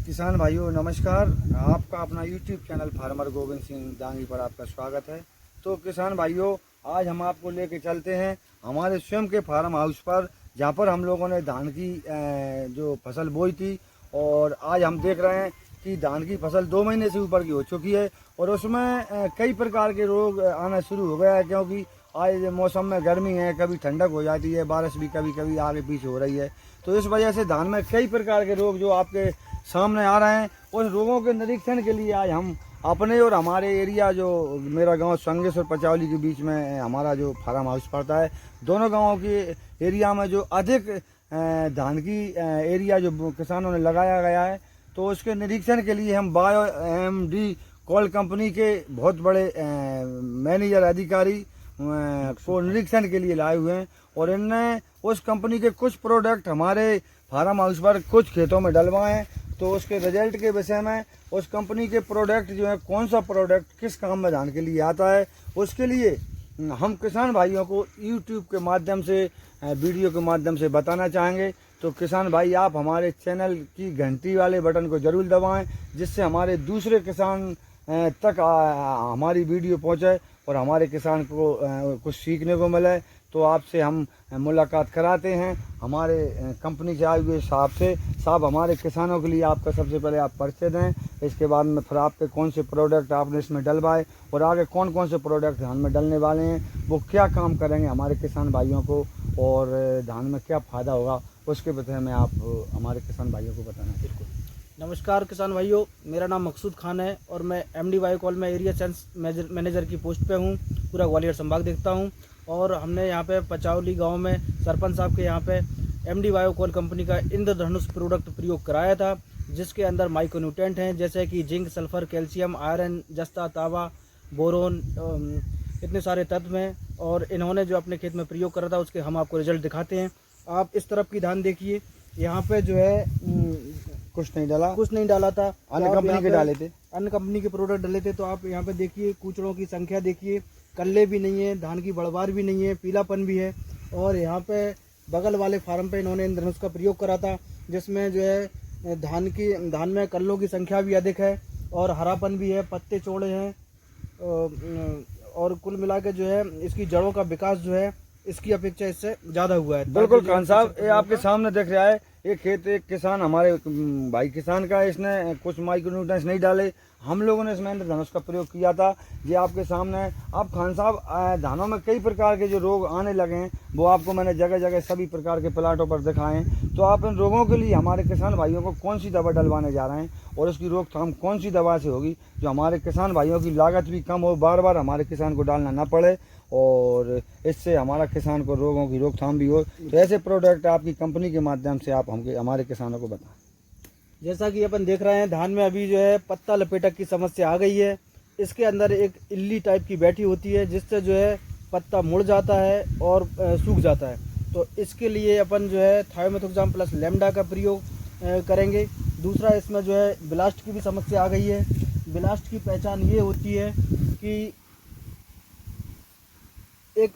किसान भाइयों नमस्कार। आपका अपना YouTube channel farmer Govind Singh Dangi पर आपका स्वागत है। तो किसान भाइयों, आज हम आपको लेके चलते हैं हमारे स्वयं के फार्म हाउस पर, जहाँ पर हम लोगों ने धान की जो फसल बोई थी। और आज हम देख रहे हैं कि धान की फसल 2 महीने से ऊपर की हो चुकी है और उसमें कई प्रकार के रोग आना शुरू हो गया है, क्योंकि आज मौसम में गर्मी है, कभी ठंडक हो जाती है, बारिश भी कभी कभी आगे पीछे हो रही है। तो इस वजह से धान में कई प्रकार के रोग जो आपके सामने आ रहे हैं, उस रोगों के निरीक्षण के लिए आज हम अपने और हमारे एरिया, जो मेरा गांव संगेश और पचौली के बीच में हमारा जो फार्म हाउस पड़ता है, दोनों गांवों के एरिया में जो अधिक धान की एरिया जो किसानों ने लगाया गया है, तो उसके निरीक्षण के लिए हम बायो एमडी कोल कंपनी के बहुत बड़े मैनेजर अधिकारी को निरीक्षण के लिए लाए हुए हैं। और इनने उस कंपनी के कुछ प्रोडक्ट हमारे फार्म हाउस पर कुछ खेतों में डलवाए हैं। तो उसके रिजल्ट के विषय में उस कंपनी के प्रोडक्ट जो है, कौन सा प्रोडक्ट किस काम में धान के लिए आता है, उसके लिए हम किसान भाइयों को यूट्यूब के माध्यम से, वीडियो के माध्यम से बताना चाहेंगे। तो किसान भाई, आप हमारे चैनल की घंटी वाले बटन को जरूर दबाएं, जिससे हमारे दूसरे किसान तक हमारी वीडियो पहुंचे और हमारे किसान को कुछ सीखने को मिले। तो आपसे हम मुलाकात कराते हैं हमारे कंपनी से आए हुए साहब से। साहब, हमारे किसानों के लिए आपका सबसे पहले आप परिचय दें, इसके बाद में फिर आपके कौन से प्रोडक्ट आपने इसमें डलवाए और आगे कौन कौन से प्रोडक्ट धान में डलने वाले हैं, वो क्या काम करेंगे हमारे किसान भाइयों को और धान में क्या फ़ायदा होगा, उसके विषय में आप हमारे किसान भाइयों को बताना। बिल्कुल। नमस्कार किसान भाइयों, मेरा नाम मकसूद खान है और मैं एमडी बायोकॉल में एरिया सेल्स मैनेजर की पोस्ट पे हूँ। पूरा ग्वालियर संभाग देखता हूँ। और हमने यहाँ पे पचौली गांव में सरपंच साहब के यहाँ पे एमडी बायोकॉल कंपनी का इंद्रधनुष प्रोडक्ट प्रयोग कराया था, जिसके अंदर माइक्रोन्यूट्रेंट हैं जैसे कि जिंक, सल्फर, कैल्शियम, आयरन, जस्ता, तांबा, बोरोन, इतने सारे तत्व हैं। और इन्होंने जो अपने खेत में प्रयोग करा था, उसके हम आपको रिजल्ट दिखाते हैं। आप इस तरफ की धान देखिए, यहाँ पे जो है कुछ नहीं डाला था, अन्य कंपनी के डाले थे, अन्य कंपनी के प्रोडक्ट डाले थे। तो आप यहाँ पे देखिए, कूचड़ों की संख्या देखिए, कल्ले भी नहीं है, धान की बढ़वार भी नहीं है, पीलापन भी है। और यहाँ पे बगल वाले फार्म पे इन्होंने इंद्रधनुष का प्रयोग करा था, जिसमें जो है धान में कल्लों की संख्या भी अधिक है और हरापन भी है, पत्ते चौड़े हैं। और कुल मिला के जो है इसकी जड़ों का विकास जो है इसकी अपेक्षा इससे ज्यादा हुआ है। बिल्कुल खान साहब, ये आपके सामने दिख रहा है, ये खेत एक किसान, हमारे भाई किसान का, इसने कुछ माइक्रोन्यूट्रेंट्स नहीं डाले, हम लोगों ने इसमें इंद्रधनुष का प्रयोग किया था। ये आपके सामने है। अब खान साहब, धानों में कई प्रकार के जो रोग आने लगे हैं, वो आपको मैंने जगह जगह सभी प्रकार के प्लाटों पर दिखाए हैं। तो आप इन रोगों के लिए हमारे किसान भाइयों को कौन सी दवा डलवाने जा रहे हैं और उसकी रोकथाम कौन सी दवा से होगी, जो हमारे किसान भाइयों की लागत भी कम हो, बार बार हमारे किसान को डालना ना पड़े और इससे हमारा किसान को रोगों की रोकथाम भी हो। तो ऐसे प्रोडक्ट आपकी कंपनी के माध्यम से आप हमारे किसानों को बताएं। जैसा कि अपन देख रहे हैं, धान में अभी जो है पत्ता लपेटक की समस्या आ गई है। इसके अंदर एक इल्ली टाइप की बैठी होती है, जिससे जो है पत्ता मुड़ जाता है और सूख जाता है। तो इसके लिए अपन जो है थायोमेथोक्साम प्लस लेमडा का प्रयोग करेंगे। दूसरा, इसमें जो है ब्लास्ट की भी समस्या आ गई है। ब्लास्ट की पहचान ये होती है कि एक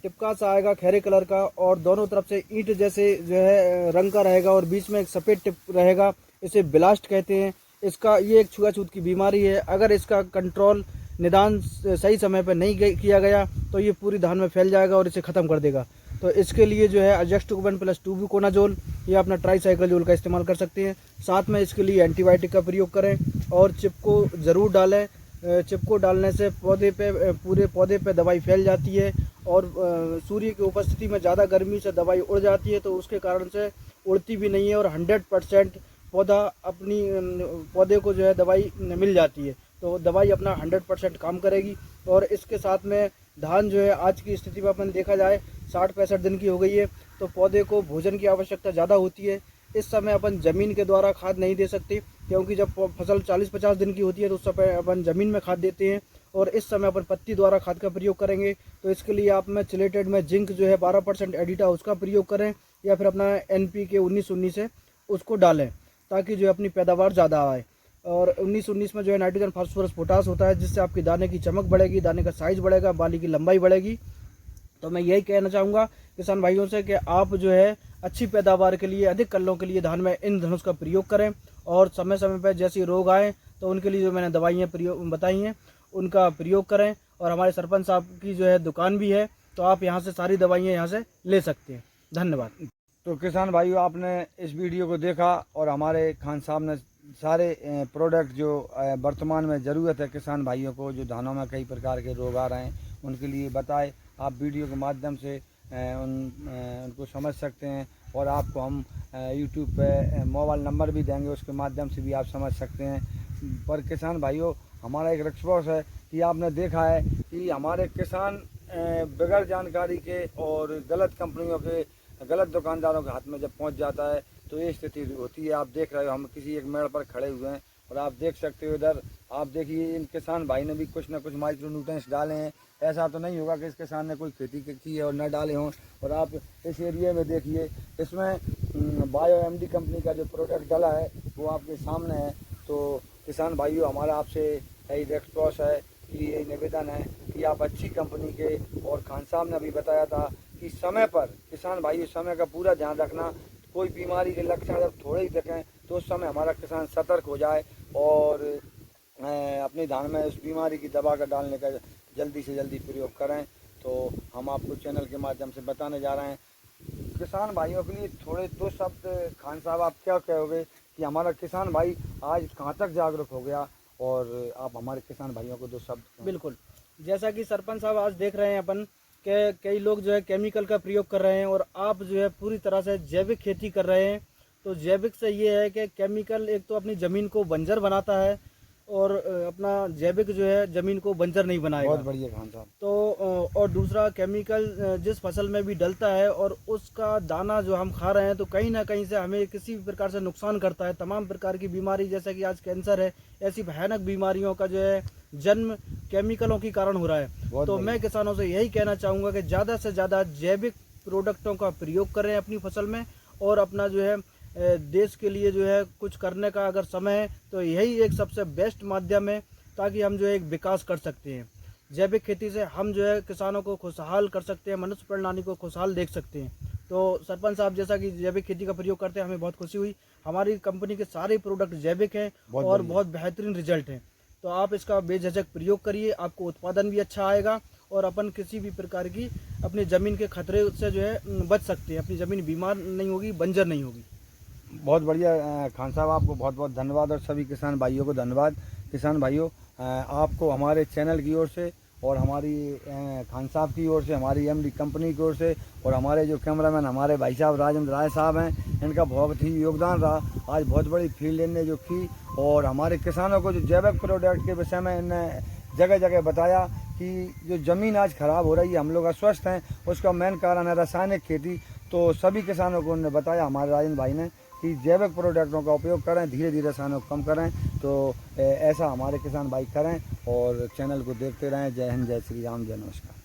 टिपका सा आएगा खैरे कलर का और दोनों तरफ से ईंट जैसे जो है रंग का रहेगा और बीच में एक सफ़ेद टिप रहेगा। इसे ब्लास्ट कहते हैं। इसका ये एक छुआछूत की बीमारी है। अगर इसका कंट्रोल, निदान सही समय पर नहीं किया गया तो ये पूरी धान में फैल जाएगा और इसे ख़त्म कर देगा। तो इसके लिए जो है अजस्टोबन प्लस टूबुकोनाजोल या अपना ट्राईसाइक्लोजोल का इस्तेमाल कर सकते हैं। साथ में इसके लिए एंटीबायोटिक का प्रयोग करें और चिप को ज़रूर डालें। चिप को डालने से पूरे पौधे पे दवाई फैल जाती है और सूर्य की उपस्थिति में ज़्यादा गर्मी से दवाई उड़ जाती है, तो उसके कारण से उड़ती भी नहीं है और 100% पौधे को जो है दवाई मिल जाती है। तो दवाई अपना 100% काम करेगी। और इसके साथ में धान जो है आज की स्थिति में अपन देखा जाए 60-65 दिन की हो गई है, तो पौधे को भोजन की आवश्यकता ज़्यादा होती है। इस समय अपन ज़मीन के द्वारा खाद नहीं दे सकते, क्योंकि जब फसल 40-50 दिन की होती है तो उस समय अपन ज़मीन में खाद देते हैं और इस समय अपन पत्ती द्वारा खाद का प्रयोग करेंगे। तो इसके लिए आप में चिलेटेड में जिंक जो है 12% एडिटा, उसका प्रयोग करें या फिर अपना NPK 19-19 है उसको डालें, ताकि जो है अपनी पैदावार ज़्यादा आए। और 19-19 में जो है नाइट्रोजन, फास्फोरस, पोटास होता है, जिससे आपके दाने की चमक बढ़ेगी, दाने का साइज़ बढ़ेगा, बाली की लंबाई बढ़ेगी। तो मैं यही कहना चाहूँगा किसान भाइयों से कि आप जो है अच्छी पैदावार के लिए, अधिक कल्लों के लिए धान में इंद्रधनुष का प्रयोग करें और समय समय पर जैसे रोग आए तो उनके लिए जो मैंने दवाइयाँ प्रयोग बताई हैं उनका प्रयोग करें। और हमारे सरपंच साहब की जो है दुकान भी है, तो आप यहाँ से सारी दवाइयाँ यहाँ से ले सकते हैं। धन्यवाद। तो किसान भाइयों, आपने इस वीडियो को देखा और हमारे खान साहब ने सारे प्रोडक्ट जो वर्तमान में ज़रूरत है किसान भाइयों को, जो धानों में कई प्रकार के रोग आ रहे हैं उनके लिए बताए। आप वीडियो के माध्यम से उनको समझ सकते हैं और आपको हम यूट्यूब पे मोबाइल नंबर भी देंगे, उसके माध्यम से भी आप समझ सकते हैं। पर किसान भाइयों, हमारा एक रिक्वेस्ट है कि आपने देखा है कि हमारे किसान बगैर जानकारी के और गलत कंपनियों के, गलत दुकानदारों के हाथ में जब पहुंच जाता है तो ये स्थिति होती है। आप देख रहे हो, हम किसी एक मेड़ पर खड़े हुए हैं और आप देख सकते हो इधर, आप देखिए इन किसान भाई ने भी कुछ ना कुछ माइक्रो न्यूट्रिएंट्स डाले हैं। ऐसा तो नहीं होगा कि इस किसान ने कोई खेती की है और न डाले हों। और आप इस एरिया में देखिए, इसमें बायो एमडी कंपनी का जो प्रोडक्ट डाला है वो आपके सामने है। तो किसान भाइयों, हमारा आपसे यही रिक्वेस्ट है कि यही निवेदन है कि आप अच्छी कंपनी के, और खान साहब ने भी बताया था कि समय पर किसान भाई समय का पूरा ध्यान रखना। कोई बीमारी के लक्षण जब थोड़े ही दिखें तो उस समय हमारा किसान सतर्क हो जाए और अपने धान में उस बीमारी की दवा का डालने का जल्दी से जल्दी प्रयोग करें। तो हम आपको चैनल के माध्यम से बताने जा रहे हैं। किसान भाइयों के लिए थोड़े दो शब्द खान साहब, आप क्या कहोगे कि हमारा किसान भाई आज कहाँ तक जागरूक हो गया, और आप हमारे किसान भाइयों को दो शब्द कहें। बिल्कुल, जैसा कि सरपंच साहब आज देख रहे हैं अपन के कई लोग जो है केमिकल का प्रयोग कर रहे हैं और आप जो है पूरी तरह से जैविक खेती कर रहे हैं। तो जैविक से ये है कि केमिकल एक तो अपनी ज़मीन को बंजर बनाता है और अपना जैविक जो है ज़मीन को बंजर नहीं बनाएगा। बहुत बढ़िया खान साहब। तो और दूसरा, केमिकल जिस फसल में भी डलता है और उसका दाना जो हम खा रहे हैं तो कहीं ना कहीं से हमें किसी भी प्रकार से नुकसान करता है। तमाम प्रकार की बीमारी, जैसा कि आज कैंसर है, ऐसी भयानक बीमारियों का जो है जन्म केमिकलों के कारण हो रहा है। तो मैं किसानों से यही कहना चाहूँगा कि ज़्यादा से ज़्यादा जैविक प्रोडक्टों का प्रयोग करें अपनी फसल में, और अपना जो है देश के लिए जो है कुछ करने का अगर समय है तो यही एक सबसे बेस्ट माध्यम है, ताकि हम जो है एक विकास कर सकते हैं। जैविक खेती से हम जो है किसानों को खुशहाल कर सकते हैं, मनुष्य प्रणाली को खुशहाल देख सकते हैं। तो सरपंच साहब जैसा कि जैविक खेती का प्रयोग करते हैं, हमें बहुत खुशी हुई। हमारी कंपनी के सारे प्रोडक्ट जैविक हैं और बहुत बेहतरीन रिजल्ट हैं। तो आप इसका बेझिझक प्रयोग करिए, आपको उत्पादन भी अच्छा आएगा और अपन किसी भी प्रकार की अपनी ज़मीन के खतरे से जो है बच सकते हैं। अपनी ज़मीन बीमार नहीं होगी, बंजर नहीं होगी। बहुत बढ़िया खान साहब, आपको बहुत बहुत धन्यवाद और सभी किसान भाइयों को धन्यवाद। किसान भाइयों, आपको हमारे चैनल की ओर से और हमारी खान साहब की ओर से, हमारी एमडी कंपनी की ओर से, और हमारे जो कैमरामैन हमारे भाई साहब राजेंद्र राय साहब हैं, इनका बहुत ही योगदान रहा। आज बहुत बड़ी फील्ड इनने जो की और हमारे किसानों को जो जैविक प्रोडक्ट के विषय में इनने जगह जगह बताया कि जो ज़मीन आज ख़राब हो रही है, हम लोग अस्वस्थ हैं, उसका मेन कारण है रासायनिक खेती। तो सभी किसानों को उन्होंने बताया, हमारे राजेंद्र भाई ने, कि जैविक प्रोडक्टों का उपयोग करें, धीरे धीरे रसायनों को कम करें। तो ऐसा हमारे किसान भाई करें और चैनल को देखते रहें। जय हिंद, जय श्री राम, जय नमस्कार।